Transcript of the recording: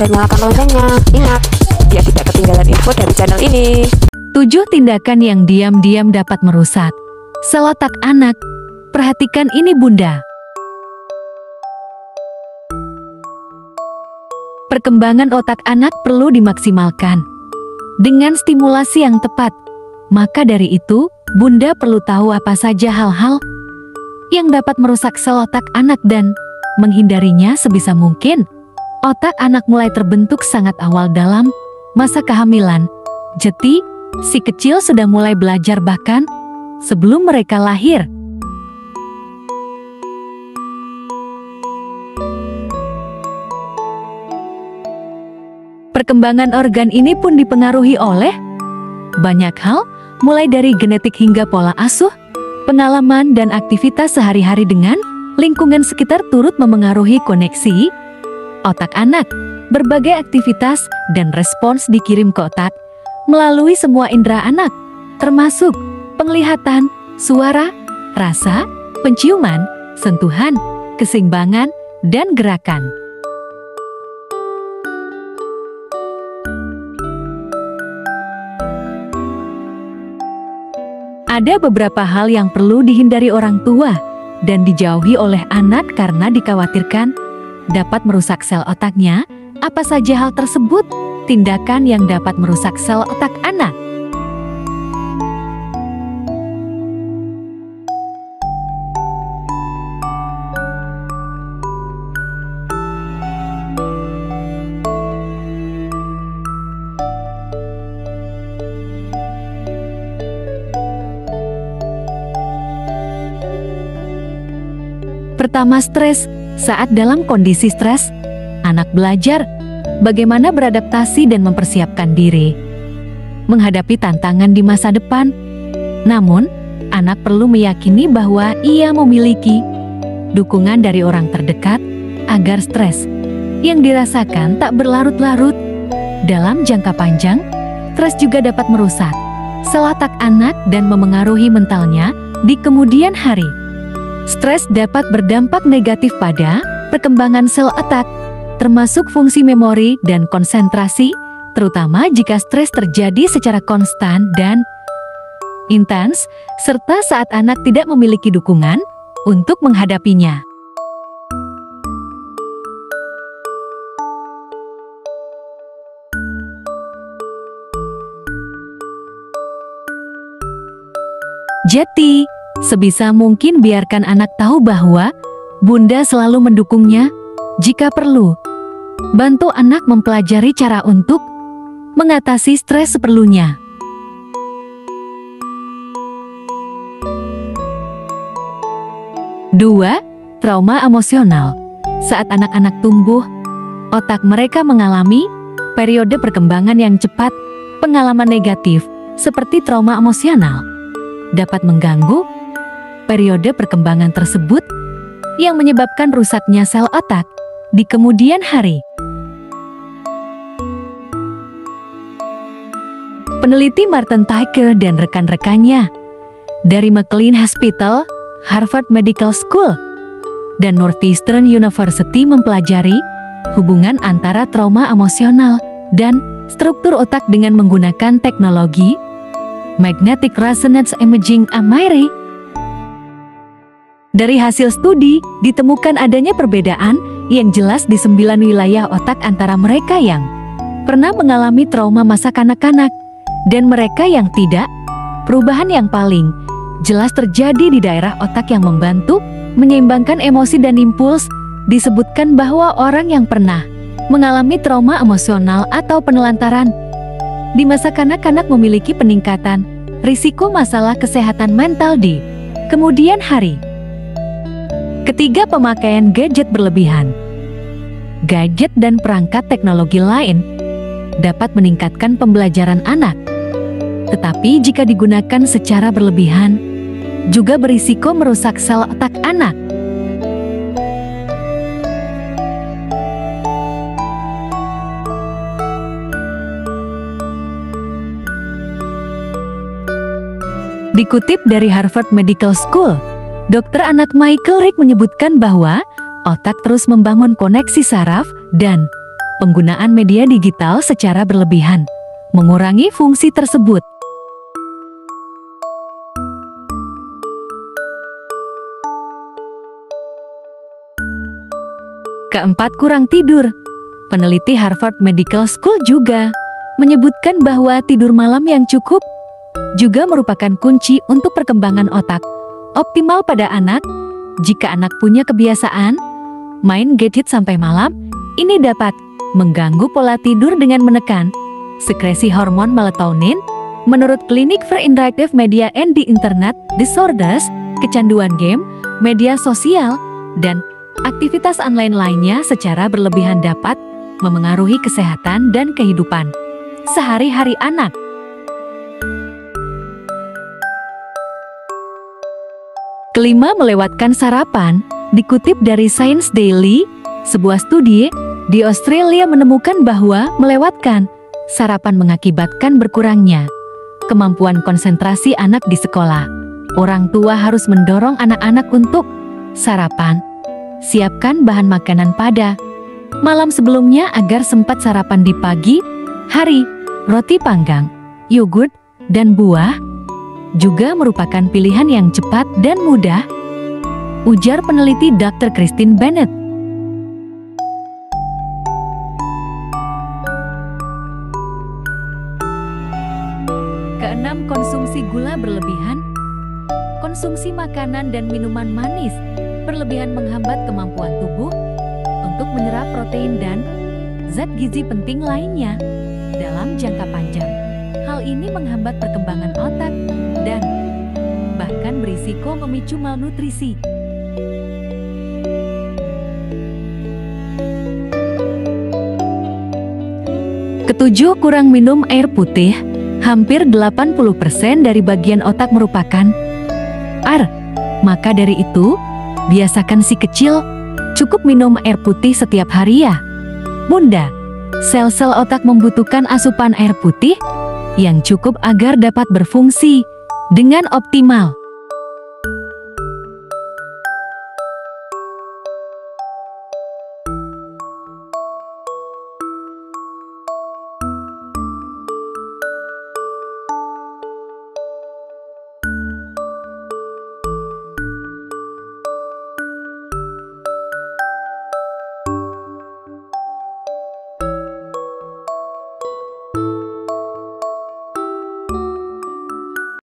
dan nyalakan loncengnya. Ingat, biar tidak ketinggalan info dari channel ini. 7 tindakan yang diam-diam dapat merusak sel otak anak. Perhatikan ini Bunda. Perkembangan otak anak perlu dimaksimalkan dengan stimulasi yang tepat. Maka dari itu, Bunda perlu tahu apa saja hal-hal yang dapat merusak sel otak anak dan menghindarinya sebisa mungkin. Otak anak mulai terbentuk sangat awal dalam masa kehamilan. Jadi, si kecil sudah mulai belajar bahkan sebelum mereka lahir. Perkembangan organ ini pun dipengaruhi oleh banyak hal, mulai dari genetik hingga pola asuh, pengalaman dan aktivitas sehari-hari dengan lingkungan sekitar turut memengaruhi koneksi otak anak. Berbagai aktivitas dan respons dikirim ke otak melalui semua indera anak, termasuk penglihatan, suara, rasa, penciuman, sentuhan, keseimbangan, dan gerakan. Ada beberapa hal yang perlu dihindari orang tua dan dijauhi oleh anak karena dikhawatirkan dapat merusak sel otaknya. Apa saja hal tersebut? Tindakan yang dapat merusak sel otak anak. Pertama, stres. Saat dalam kondisi stres, anak belajar bagaimana beradaptasi dan mempersiapkan diri menghadapi tantangan di masa depan. Namun, anak perlu meyakini bahwa ia memiliki dukungan dari orang terdekat agar stres yang dirasakan tak berlarut-larut. Dalam jangka panjang, stres juga dapat merusak sel otak anak dan memengaruhi mentalnya di kemudian hari. Stres dapat berdampak negatif pada perkembangan sel otak, termasuk fungsi memori dan konsentrasi, terutama jika stres terjadi secara konstan dan intens, serta saat anak tidak memiliki dukungan untuk menghadapinya. Jadi, sebisa mungkin biarkan anak tahu bahwa Bunda selalu mendukungnya. Jika perlu, bantu anak mempelajari cara untuk mengatasi stres seperlunya. Dua, trauma emosional. Saat anak-anak tumbuh, otak mereka mengalami periode perkembangan yang cepat. Pengalaman negatif seperti trauma emosional dapat mengganggu periode perkembangan tersebut yang menyebabkan rusaknya sel otak di kemudian hari. Peneliti Martin Tyker dan rekan-rekannya dari McLean Hospital, Harvard Medical School, dan Northeastern University mempelajari hubungan antara trauma emosional dan struktur otak dengan menggunakan teknologi Magnetic Resonance Imaging (MRI). Dari hasil studi, ditemukan adanya perbedaan yang jelas di 9 wilayah otak antara mereka yang pernah mengalami trauma masa kanak-kanak dan mereka yang tidak. Perubahan yang paling jelas terjadi di daerah otak yang membantu menyeimbangkan emosi dan impuls. Disebutkan bahwa orang yang pernah mengalami trauma emosional atau penelantaran di masa kanak-kanak memiliki peningkatan risiko masalah kesehatan mental di kemudian hari. Ketiga, pemakaian gadget berlebihan. Gadget dan perangkat teknologi lain dapat meningkatkan pembelajaran anak. Tetapi jika digunakan secara berlebihan, juga berisiko merusak sel otak anak. Dikutip dari Harvard Medical School, dokter anak Michael Rick menyebutkan bahwa otak terus membangun koneksi saraf dan penggunaan media digital secara berlebihan, mengurangi fungsi tersebut. Keempat, kurang tidur. Peneliti Harvard Medical School juga menyebutkan bahwa tidur malam yang cukup juga merupakan kunci untuk perkembangan otak optimal pada anak. Jika anak punya kebiasaan main gadget sampai malam, ini dapat mengganggu pola tidur dengan menekan sekresi hormon melatonin. Menurut Clinic for Interactive Media and the Internet Disorders, kecanduan game, media sosial, dan aktivitas online lainnya secara berlebihan dapat memengaruhi kesehatan dan kehidupan sehari-hari anak. Kelima, melewatkan sarapan. Dikutip dari Science Daily, sebuah studi di Australia menemukan bahwa melewatkan sarapan mengakibatkan berkurangnya kemampuan konsentrasi anak di sekolah. Orang tua harus mendorong anak-anak untuk sarapan. Siapkan bahan makanan pada malam sebelumnya agar sempat sarapan di pagi hari. Roti panggang, yogurt, dan buah juga merupakan pilihan yang cepat dan mudah, ujar peneliti Dr. Christine Bennett. Keenam, konsumsi gula berlebihan. Konsumsi makanan dan minuman manis berlebihan menghambat kemampuan tubuh untuk menyerap protein dan zat gizi penting lainnya dalam jangka panjang. Hal ini menghambat perkembangan otak dan bahkan berisiko memicu malnutrisi. Ketujuh, kurang minum air putih. Hampir 80% dari bagian otak merupakan air. Maka dari itu, biasakan si kecil cukup minum air putih setiap hari ya. Bunda, sel-sel otak membutuhkan asupan air putih yang cukup agar dapat berfungsi dengan optimal.